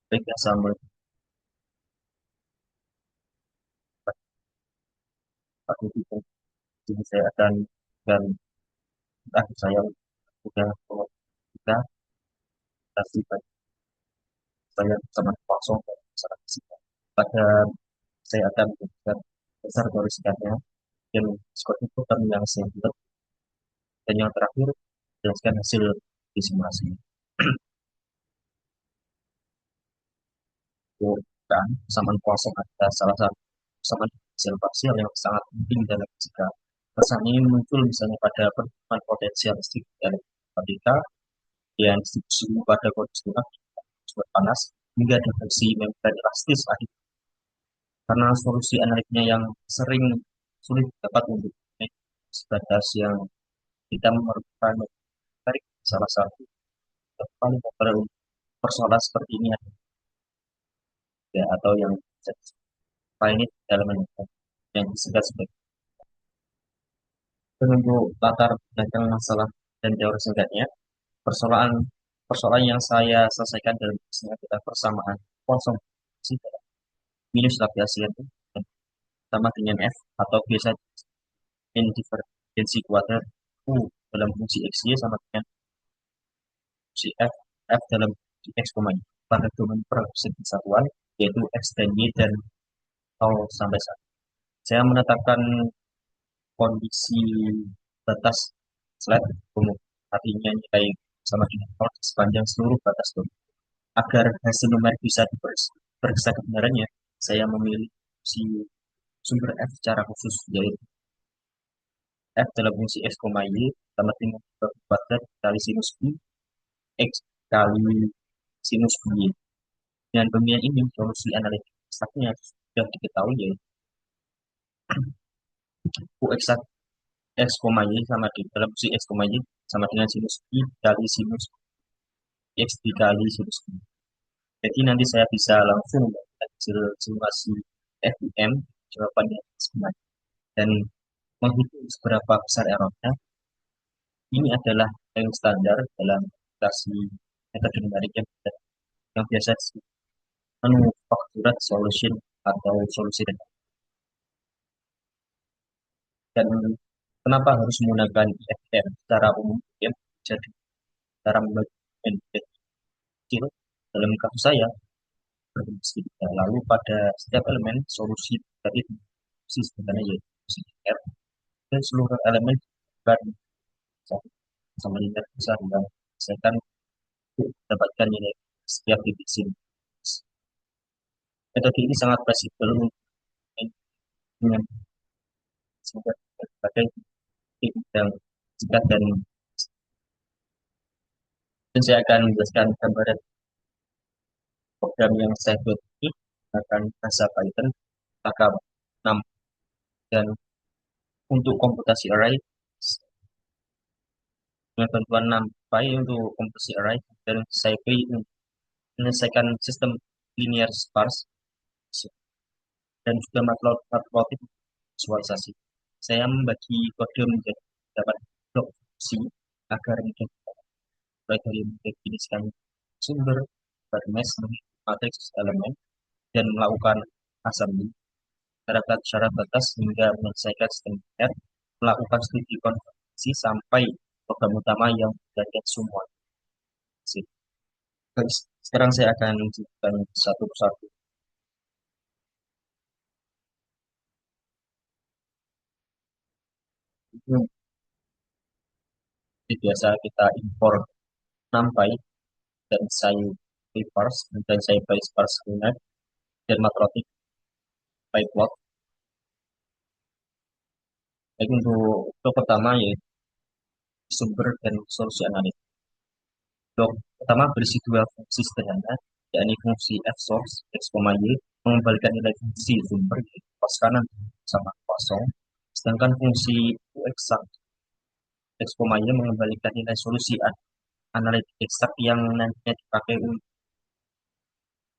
Baik, assalamualaikum Pak Budi. Jadi saya akan dan saya sudah kita kasih saya sama kosong dan masalah fisika. Pada saya akan memberikan dasar goresannya dan skor itu kami yang saya buat dan yang terakhir jelaskan hasil simulasi. Dan persamaan kosong adalah salah satu persamaan hasil parsial yang sangat penting dalam fisika. Persamaan ini muncul misalnya pada pertemuan potensialistik dari matematika dan distribusi pada kondisi super panas hingga deteksi membran elastis akhir karena solusi analiknya yang sering sulit dapat untuk sebatas yang kita memerlukan tarik salah satu yang paling populer untuk persoalan seperti ini ada atau yang finite element yang disebut sebagai untuk latar belakang masalah dan teori singkatnya persoalan persoalan yang saya selesaikan dalam bisnis adalah persamaan kosong minus radiasi itu sama dengan F atau biasa in divergensi kuadrat U dalam fungsi X, Y sama dengan fungsi F, F dalam fungsi X, pada domain persegi satuan yaitu X dan Y dan 0 sampai 1. Saya menetapkan kondisi batas slide umum artinya nilai sama dengan 0 sepanjang seluruh batas domain. Agar hasil numerik bisa diperiksa kebenarannya, saya memilih si sumber F secara khusus yaitu F dalam fungsi X, Y sama dengan kuadrat kali sinus B X kali sinus B. Dengan pemilihan ini, solusi analitik eksaknya sudah diketahui yaitu U eksak X, Y sama di dalam fungsi X, Y sama dengan sinus B kali sinus X dikali sinus B. Jadi nanti saya bisa langsung mendapatkan hasil simulasi FIM jawabannya sebenarnya dan menghitung seberapa besar errornya. Ini adalah yang standar dalam aplikasi metode numerik yang biasa disebut manufactured solution atau solusi dengan. Dan kenapa harus menggunakan IFM secara umum? Ya, jadi cara membagi kecil dalam kasus saya berfungsi tiga. Lalu pada setiap elemen solusi dari solusi sebenarnya yaitu solusi R dan seluruh elemen dan sama nilai besar dan saya akan mendapatkan nilai setiap titik sini. Metode ini sangat fleksibel dengan berbagai bidang singkat dan saya akan menjelaskan gambaran program yang saya buat ini akan bahasa Python maka 6 dan untuk komputasi array dengan bantuan NumPy untuk komputasi array dan SciPy untuk menyelesaikan sistem linear sparse dan juga matplotlib visualisasi. Saya membagi kode menjadi dapat blok fungsi agar mudah mulai dari mendefinisikan sumber, bermes, matriks elemen, dan melakukan assembly syarat batas hingga menyelesaikan sistem R, melakukan studi konversi sampai program utama yang belajar semua. Sekarang saya akan menunjukkan satu persatu. Jadi biasa kita import NumPy dan SciPy parse dan SciPy parse dan matplotlib pyplot. Baik untuk pertama yaitu sumber dan solusi analitik. Blok pertama berisi dua fungsi sederhana, yakni fungsi f source x, y mengembalikan nilai fungsi sumber yaitu pas kanan sama kosong, sedangkan fungsi u eksak x, y mengembalikan nilai solusi analitik eksak yang nantinya dipakai untuk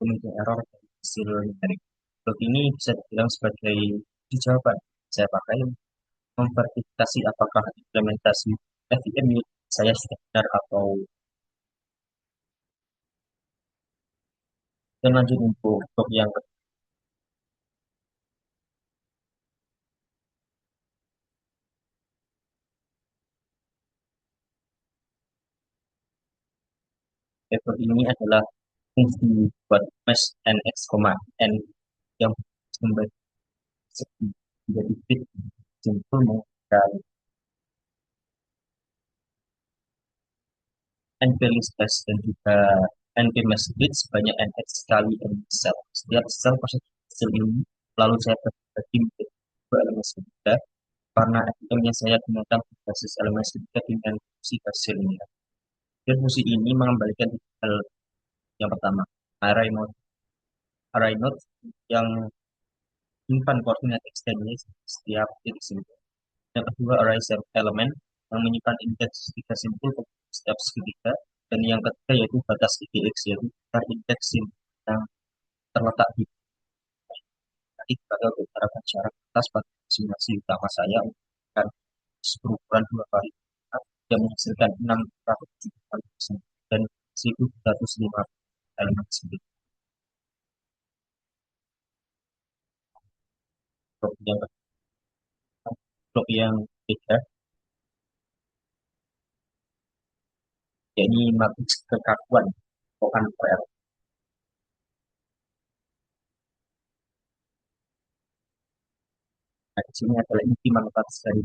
menghitung error dan hasil numerik. Blok ini bisa dibilang sebagai jawaban saya pakai memverifikasi apakah implementasi FIM saya sudah benar atau Dan lanjut untuk blok yang kedua ini adalah fungsi buat mesh and x, n yang membagi segi menjadi bit simpel menggunakan NP listless dan juga NP mesh bit sebanyak nx kali n sel. Setiap sel positif sel ini lalu saya bagi menjadi dua elemen segitiga karena FEM yang saya gunakan berbasis elemen segitiga dengan fungsi hasilnya. Dan fungsi ini mengembalikan hal yang pertama, array node, yang menyimpan koordinat ekstensi setiap titik simpul. Yang kedua, array set element yang menyimpan indeks tiga simpul untuk setiap segitiga. Dan yang ketiga yaitu batas IDX, yaitu indeks simpul yang terletak di titik pada beberapa cara atas pada simulasi utama saya untuk berukuran dua kali yang menghasilkan 670 dan 1.205 elemen sendiri. Blok yang blok yang ketiga, yakni matriks kekakuan Kohan per. Nah, di sini adalah inti manfaat dari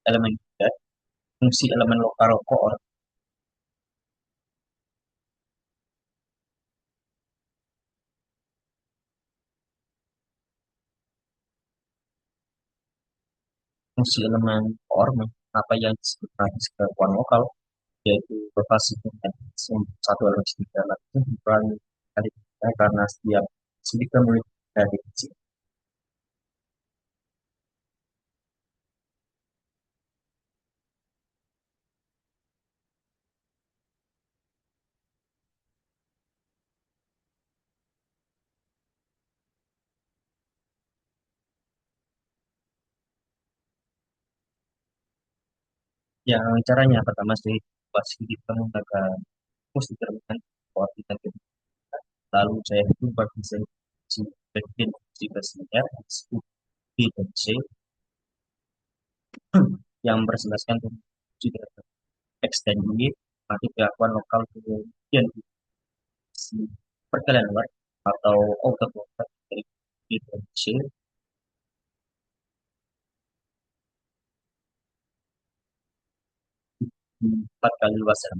elemen tiga, fungsi elemen lokal core, fungsi elemen core apa yang disebut matriks kekakuan lokal, yaitu berbasis dengan satu elemen segitiga itu bukan kali tiga karena setiap segitiga memiliki dari kecil. Yang caranya pertama sih buat segitiga menggunakan rumus determinan koordinat kedua. Lalu saya itu berfungsi bagian fungsi disebut B dan C yang berjelaskan fungsi X dan Y mati kelakuan lokal kemudian si perkalian luar atau outer product dari B dan C di 4 kali luasan.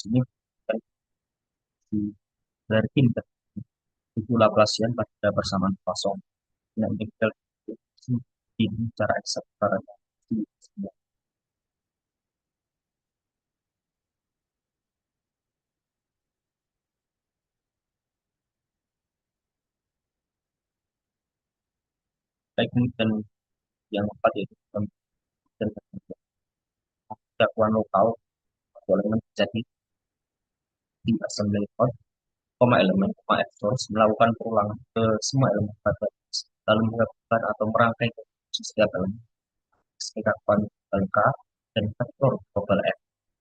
Ini bukan berarti itu Laplacian pada persamaan kosong yang integral ini cara eksak karena teknik dan yang keempat yaitu dan dakwaan lokal boleh menjadi di assembly code elemen F-source melakukan perulangan ke semua elemen pada lalu menggabungkan atau merangkai setiap elemen dakwaan K dan vektor global F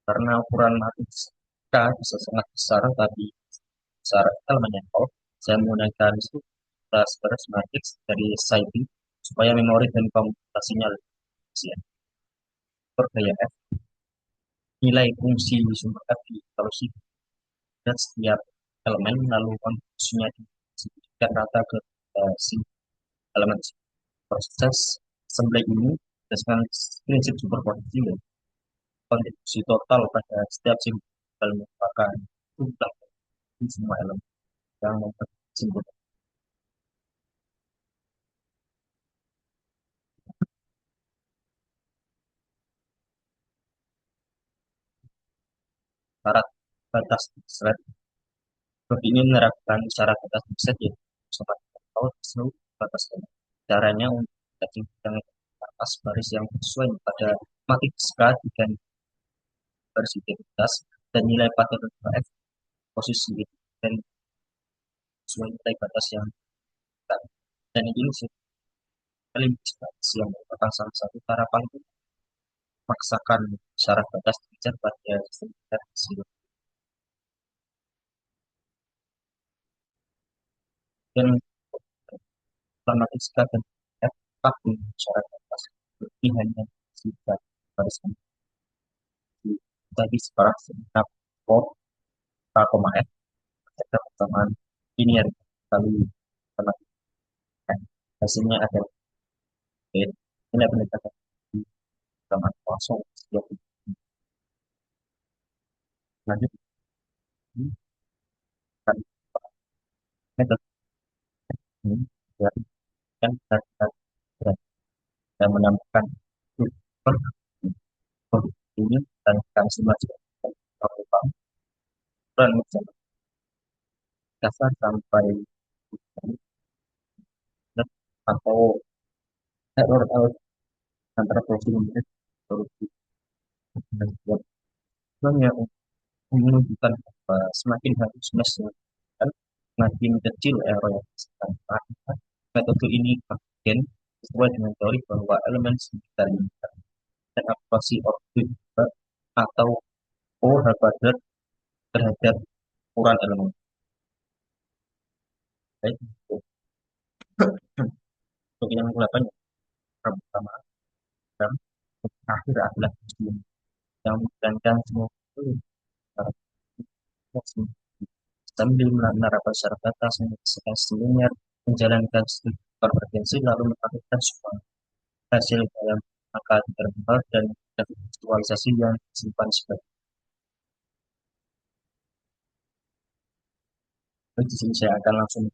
karena ukuran matriks K bisa sangat besar tapi besar elemennya nol. Saya menggunakan struktur baris matriks dari SciPy supaya memori dan komputasinya lebih efisien. Gaya F nilai fungsi sumber F di solusi dan setiap elemen lalu kontribusinya dan rata ke si elemen proses assembly ini berdasarkan prinsip superposisi dan kontribusi total pada setiap simbol merupakan jumlah dari semua elemen yang membentuk simbol. Syarat batas set ini menerapkan syarat batas set yaitu sobat atau seluruh batas elemen. Caranya untuk cacing yang atas baris yang sesuai pada matriks K dan baris identitas dan nilai pada F posisi dan sesuai nilai batas yang kita. Dan ini paling yang merupakan salah satu harapan untuk memaksakan syarat batas dikejar pada sistem kita. dan dramatika dan efek di masyarakat seperti hanya sifat barisan tadi sekarang sebenarnya pop koma f ada pertemuan ini ya kali penelitian hasilnya ada ini penelitian di teman kosong setiap lanjut tadi metode ini dilakukan dan menambahkan super ini dan kami semua melakukan peran dasar sampai atau error antara prosedur korupsi dan sebenarnya menunjukkan bahwa semakin harus kan semakin kecil error yang disebabkan. Metode ini kemudian sesuai dengan teori bahwa elemen sekitar dan akurasi orbit atau O H terhadap ukuran elemen. Baik, untuk yang ke-8 yang pertama dan terakhir adalah yang menjalankan semua itu sambil menerapkan syarat atas menyelesaikan seluruhnya menjalankan studi konvergensi lalu melakukan semua hasil dalam angka terbentuk dan visualisasi yang disimpan sebagai di sini saya akan langsung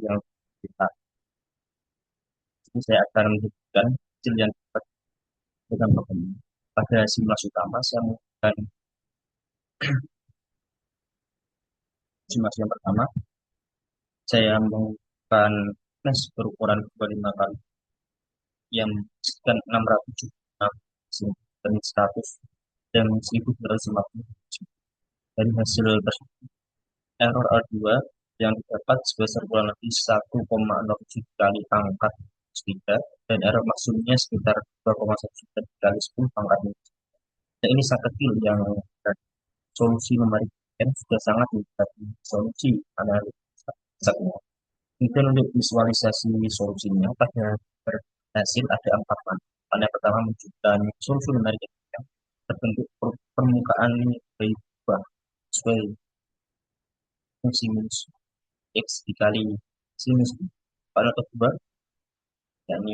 yang kita ini saya akan menunjukkan hasil yang dapat dengan bagaimana pada simulasi utama saya menggunakan simulasi yang pertama saya menggunakan flash berukuran 25 kali yang sekitar 676 dan 100 dan 1250 dari hasil tersebut error A2 yang didapat sebesar kurang lebih 1,07 kali pangkat 3 dan error maksimumnya sekitar 2,1 kali 10 pangkat 5. Dan ini sangat kecil yang solusi numerik n sudah sangat mendekati solusi analisa. Kemudian untuk visualisasi solusinya pada hasil ada 4 panel. Panel pertama menunjukkan solusi numerik yang terbentuk permukaan dari bawah sesuai fungsi minus X dikali sinus. Panel kedua yakni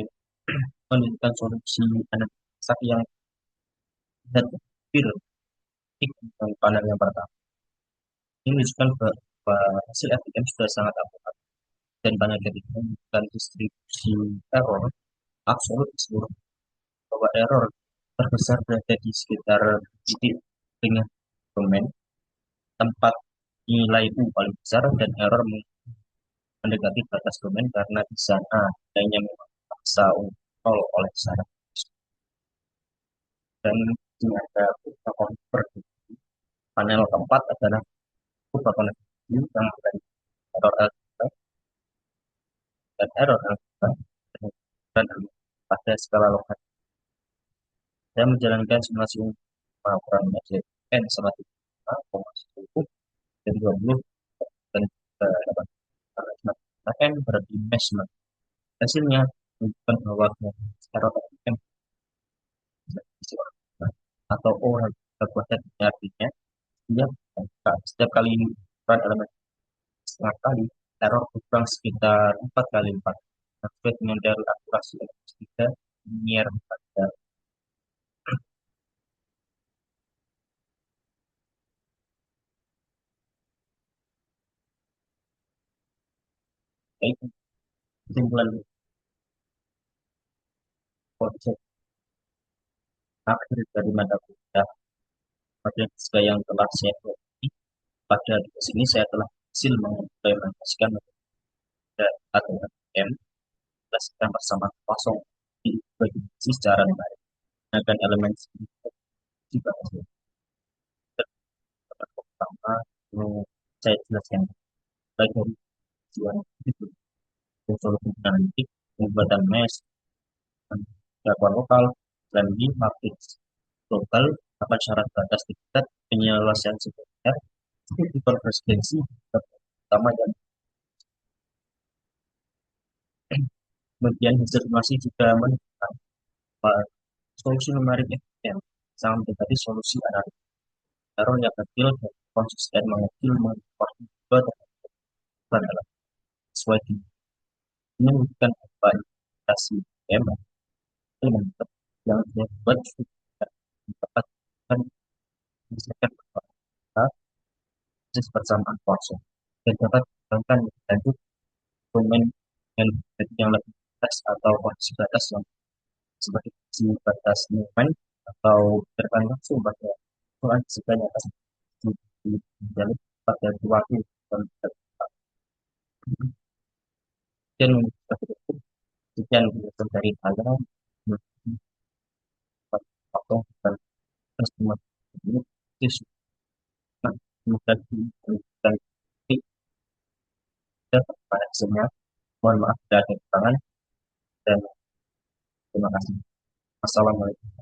menunjukkan solusi analisa yang hampir dengan panel yang pertama. Ini menunjukkan bahwa hasil FDM sudah sangat akurat dan panel ketiga menunjukkan distribusi error absolut di seluruh bahwa error terbesar berada di sekitar titik dengan domain tempat nilai U paling besar dan error mendekati batas domain karena di sana nilainya memang paksa nol oleh syarat dan ini ada beberapa konversi. Panel keempat adalah beberapa konversi yang dari error algebra dan error algebra dan pada skala lokal. Saya menjalankan simulasi pengukuran n sama 5,1 dan 20 dan 8 n berarti measurement. Hasilnya menunjukkan bahwa error m atau O terkuat artinya setiap kali ukuran elemen setengah kali error berkurang sekitar 4 kali 4 sesuai dengan dari akurasi tiga linear pada Ya, itu kesimpulan konsep akhir dari mata kuliah pada siswa yang telah saya pelajari. Pada di sini saya telah berhasil mengimplementasikan metode ATM berdasarkan bersama kosong di bagi secara menarik. Dengan elemen juga pertama saya jelaskan baik dari tujuan itu unsur analitik, pembuatan mesh, jadwal lokal, landing, market global, apa syarat batas tingkat, penyelesaian sekunder, critical presidency, pertama dan kemudian hasil masih juga menentukan solusi numerik yang sangat mendekati solusi analitik. Terus yang kecil dan konsisten mengecil mengimport juga terhadap sesuai ini menunjukkan apa indikasi M mantap yang dibuat sudah dapat dan misalkan proses persamaan kosong dan dapat dikembangkan lanjut domain yang lebih batas atau kondisi batas yang sebagai kondisi batas movement atau gerakan langsung pada Tuhan sebanyak atas di pada dua dan dan sekian dari kalian atau dan semua ini itu semoga dan tidak pada hasilnya. Mohon maaf tidak ada kekurangan dan terima kasih. Assalamualaikum.